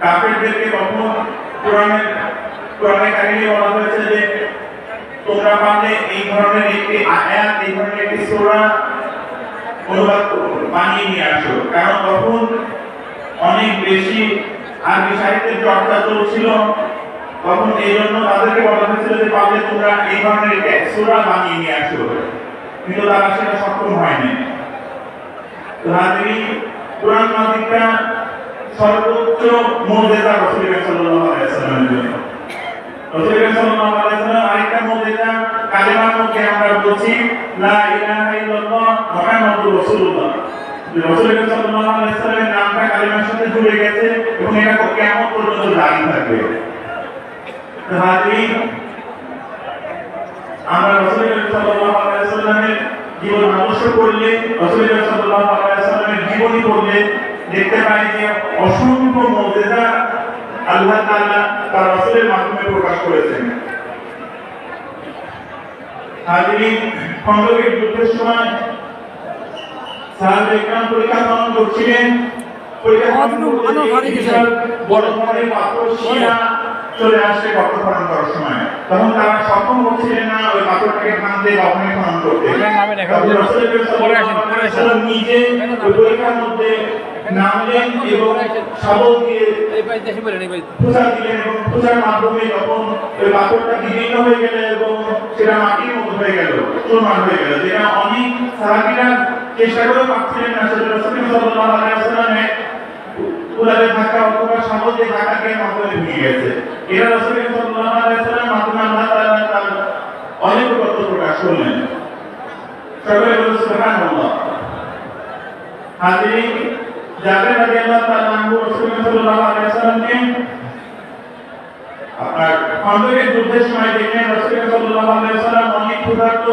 কাফেরদেরকে কখন কোরআনে কারিমে বলা হয়েছে যে তোমরা পারলে এই ধরনের একটি আয়াত, এই ধরনের একটি সূরা অনুবাদ বানিয়ে নিয়ে আসো, কারণ তখন অনেক বেশি আরবি সাহিত্যের চর্চা চলছিল। তখন এই জন্য তাদেরকে বলা হয়েছিল যে পারলে তোমরা এই ধরনের একটি সূরা বানিয়ে নিয়ে আসো, কিন্তু তারা সেটা সক্ষম হয়নি। তো হাজিরিন, কোরআন মাজিদটা সর্বোচ্চ মুজিজা রাসূলুল্লাহ সাল্লাল্লাহু আলাইহি ওয়াসাল্লামের জন্য। রাসূলুল্লাহ সাল্লাল্লাহু আলাইহি ওয়াসাল্লাম আরেকটা মুজিজা কালেমার মধ্যে আমরা বলছি লা ইলাহা ইল্লাল্লাহ মুহাম্মাদুর রাসূলুল্লাহ। রাসূলুল্লাহ সাল্লাল্লাহু আলাইহি ওয়াসাল্লামের নামটা কালেমার সাথে জুড়ে গেছে এবং এটা কিয়ামত পর্যন্ত জারি থাকবে। তো হাজিরিন, আমরা রাসূলুল্লাহ সাল্লাল্লাহু আলাইহি ওয়াসাল্লামের জীবন আদর্শ করলে, রাসূলুল্লাহ সাল্লাল্লাহু আলাইহি ওয়াসাল্লামের জীবনী পড়লে দেখতে পাই যে অসংখ্য মুজিজা আল্লাহ তাআলা তার রাসূলের মাধ্যমে প্রকাশ করেছেন। হাজিরিন, খন্দকের যুদ্ধের সময় সাহাবায়ে কেরাম পরীক্ষা পালন করছিলেন। বড় ধরনের পাথর শিয়া চলে আসছে গর্ত খনন করার সময়, তখন তারা সক্ষম হচ্ছিলেন না ওই পাথরটাকে ভাঙতে বা ওখানে খনন করতে। নিজে ওই পরীক্ষার মধ্যে নামলেন এবং শাবল দিয়ে পূজা দিলেন এবং পূজার মাধ্যমে যখন ওই পাথরটা বিলীন হয়ে গেল এবং সেটা মাটির মতো হয়ে গেল, চূর্ণ হয়ে গেল, যেটা অনেক সাহাবীরা চেষ্টা করে পাচ্ছিলেন না, সেটা রাসূলুল্লাহ সাল্লাল্লাহু আলাইহি ওয়াসাল্লামের কুলারে থাকা অথবা শাবল দিয়ে ঢাকাকে মাধ্যমে ভেঙে গেছে। এরা রাসূলুল্লাহ সাল্লাল্লাহু আলাইহি ওয়াসাল্লামের মাধ্যমে আল্লাহ তাআলা তার অনেক তথ্য প্রকাশ করলেন। সকলে বলুন সুবহানাল্লাহ। হাজিরিন, জাবের রাদিয়াল্লাহু তাআলা আনহু রাসূলুল্লাহ সাল্লাল্লাহু আলাইহি ওয়াসাল্লামকে আপনার খন্দকের যুদ্ধের সময় দেখলেন রাসূলুল্লাহ সাল্লাল্লাহু আলাইহি ওয়াসাল্লাম অনেক ক্ষুধার্ত,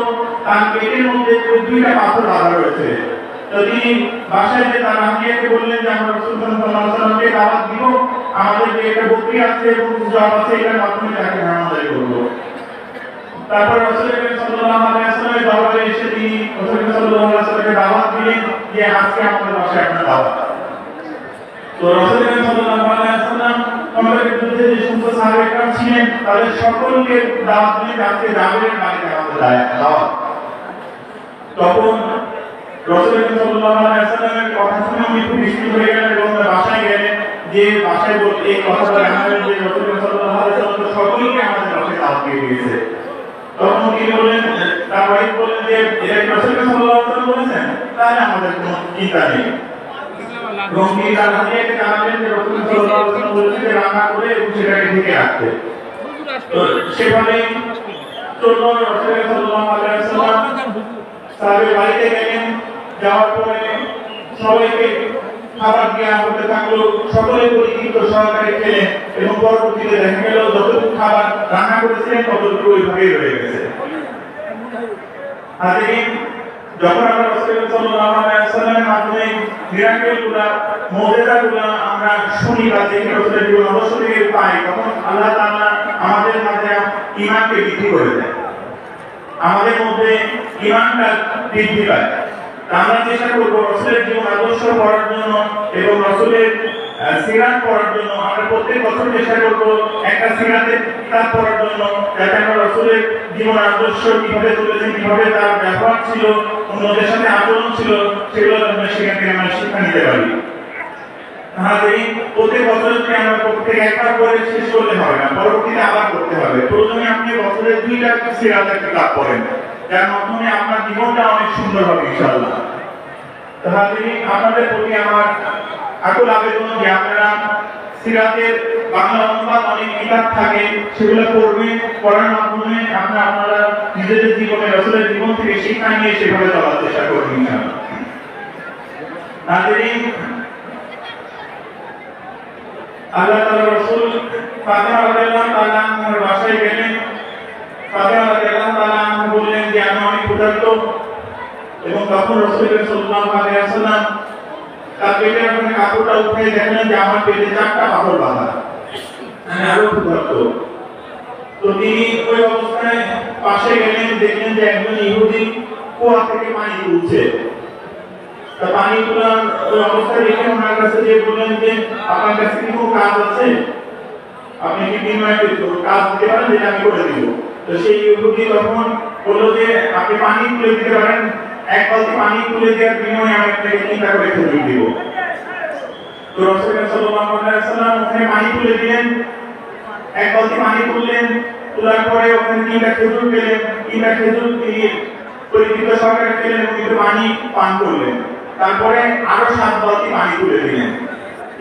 তার পেটের মধ্যে দুইটা পাথর বাঁধা রয়েছে। তো তিনি বাসায় যে তার আম্মিয়াকে বললেন যে আমরা রাসূলুল্লাহ সাল্লাল্লাহু আলাইহি ওয়াসাল্লামকে দাওয়াত দিব, আমাদের যে একটা বকরি আছে এবং জব আছে, এটার মাধ্যমে তাকে নামাজ করব। তারপর রাসূলুল্লাহ সাল্লাল্লাহু আলাইহি ওয়াসাল্লামের দরবারে এসে তিনি রাসূলুল্লাহ সাল্লাল্লাহু আলাইহি ওয়াসাল্লামকে দাওয়াত দিলেন যে আজকে আমাদের বাসায় আপনার দাওয়াত। তো রাসূলুল্লাহ সাল্লাল্লাহু আলাইহি ওয়াসাল্লাম খন্দকের যুদ্ধে যে সমস্ত সাহাবায়ে কেরাম ছিলেন তাদের সকলকে দাওয়াত দিলেন আজকে জাবেরের বাড়িতে আমাদের দাওয়াত। তখন রাসূলুল্লাহ সাল্লাল্লাহু আলাইহি ওয়াসাল্লামের কথা শুনে উনি খুব বিস্মিত হয়ে গেলেন এবং বাসায় গেলেন, যে বাসায় বলতে এই কথাটা জানালেন যে রাসূলুল্লাহ সাল্লাল্লাহু আলাইহি ওয়াসাল্লাম সকলকে আমাদের বাসায় দাওয়াত দিয়ে দিয়েছে। তখন তিনি বললেন, তার ওয়াইফ বললেন যে এটা রাসূলুল্লাহ সাল্লাল্লাহু আলাইহি ওয়াসাল্লাম বলেছেন, তাহলে আমাদের কোনো চিন্তা নেই। এবং তিনি তার হাদিয়াকে জানালেন যে রাসূলুল্লাহ সাল্লাল্লাহু আলাইহি ওয়াসাল্লাম বলেছেন যে রান্না করে এবং সেটাকে ঢেকে রাখতে। তো সেভাবে চলল। রাসূলুল্লাহ সাল্লাল্লাহু আলাইহি ওয়াসাল্লাম সাহাবীর বাড়িতে গেলেন, যাওয়ার পরে সবাইকে খাবার দেওয়া হতে থাকলো, সকলে পরিচিত সহকারে খেলেন এবং পরবর্তীতে দেখা গেল যতটুকু খাবার রান্না করেছিলেন ততটুকু ওইভাবেই রয়ে গেছে। হাজিরিন, যখন আমরা রাসূলুল্লাহ সাল্লাল্লাহু আলাইহি ওয়াসাল্লামের মাধ্যমে মিরাকেলগুলো, মুজিজাগুলো আমরা শুনি বা দেখি, রাসূলের জীবন আদর্শ থেকে পাই, তখন আল্লাহ তাআলা আমাদের মধ্যে ঈমানকে বৃদ্ধি করে দেয়, আমাদের মধ্যে ঈমানটা বৃদ্ধি পায়। আমরা চেষ্টা করব রাসূলের জীবন আদর্শ পড়ার জন্য এবং রাসূলের সিরাত পড়ার জন্য। আমরা প্রত্যেক বছর চেষ্টা করব একটা সিরাতের কিতাব পড়ার জন্য, যাতে আমরা রাসূলের জীবন আদর্শ কিভাবে চলেছেন, কিভাবে তার ব্যবহার ছিল, অন্যদের সাথে আচরণ ছিল, সেগুলো আমরা সেখান থেকে আমরা শিক্ষা নিতে পারি। হাজিরিন, প্রত্যেক বছরকে আমরা প্রত্যেক একবার করে শেষ করলে হবে না, পরবর্তীতে আবার করতে হবে। প্রথমে আপনি বছরে 2টা সিরাতের কিতাব পড়েন, যার মাধ্যমে আপনার জীবনটা অনেক সুন্দর হবে ইনশাআল্লাহ। তো হাজিরিন, আপনাদের প্রতি আমার আকুল আবেদন যে আপনারা সিরাতের বাংলা অনুবাদ অনেক কিতাব থাকে, সেগুলো পড়বেন, পড়ার মাধ্যমে আপনারা নিজেদের জীবনে রাসূলের জীবন থেকে শিক্ষা নিয়ে সেভাবে চলার চেষ্টা করবেন ইনশাআল্লাহ। হাজিরিন, আল্লাহ তাআলা রাসূল ফাতিমা রাদিয়াল্লাহু তাআলা আনহার বাসায় গেলেন। ফাতিমা রাদিয়াল্লাহু তাআলা আনহা বললেন যে আমি অনেক ক্ষুধার্ত, এবং তখন রাসূলুল্লাহ সাল্লাল্লাহু আলাইহি ওয়াসাল্লাম তার পেটের মধ্যে কাপড়টা উঠিয়ে দেখলেন যে আমার পেটে 4টা পাথর বাঁধা, আমি আরো ক্ষুধার্ত। তো তিনি ওই অবস্থায় পাশে গেলেন, দেখলেন যে একজন ইহুদি কুয়া থেকে পানি তুলছে। তো পানি তোলার ওই অবস্থা দেখে ওনার কাছে যে বললেন যে আপনার কাছে কি কোনো কাজ আছে, আপনি কি বিনিময়ে কাজ দিতে পারেন, যেটা আমি করে দিব। তো সেই ইহুদি তখন বললো যে আপনি পানি তুলে দিতে পারেন, এক বালতি পানি তুলে দেওয়ার বিনিময়ে আমি আপনাকে 3টা করে খেজুর দিব। তো রাসূলুল্লাহ সাল্লাল্লাহু আলাইহি ওয়াসাল্লাম ওখানে পানি তুলে দিলেন, এক বালতি পানি তুললেন, তোলার পরে ওখানে 3টা খেজুর পেলেন, 3টা খেজুর দিয়ে পরিচিত সরকারে খেলেন এবং একটু পানি পান করলেন। তারপরে আরো 7 বালতি পানি তুলে দিলেন।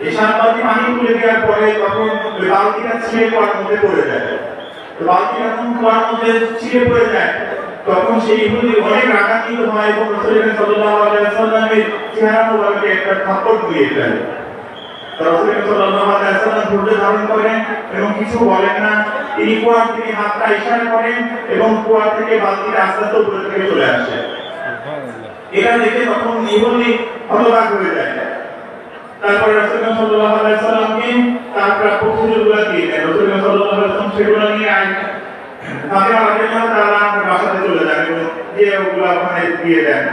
এই 7 বালতি পানি তুলে দেওয়ার পরে তখন ওই বালতিটা ছিঁড়ে কুয়ার মধ্যে পড়ে যায়। তো বালতিটা যখন কুয়ার মধ্যে ছিঁড়ে পড়ে যায় তখন সেই ইহুদি অনেক রাগান্বিত হয় এবং রাসূলুল্লাহ সাল্লাল্লাহু আলাইহি ওয়াসাল্লামের চেহারা মোবারকে একটা থাপ্পড় দিয়ে দেয়। রাসূলুল্লাহ সাল্লাল্লাহু আলাইহি ওয়াসাল্লাম ধৈর্য ধারণ করেন এবং কিছু বলেন না। তিনি কুয়ার দিকে হাতটা ইশারা করেন এবং কুয়া থেকে বালতিটা আস্তে আস্তে উপরে থেকে চলে আসে। এটা দেখে তখন ইহুদি হতবাক হয়ে যায়। তারপরে রাসূলুল্লাহ সাল্লাল্লাহু আলাইহি ওয়াসাল্লামকে তার প্রাপ্য খেজুরগুলো দিয়ে দেন। রাসূলুল্লাহ সাল্লাল্লাহু আলাইহি ওয়াসাল্লাম সেগুলো নিয়ে ফাতিমা রাদিয়াল্লাহু তাআলা বাসাতে চলে যান এবং যে ওগুলো ওখানে দিয়ে দেন।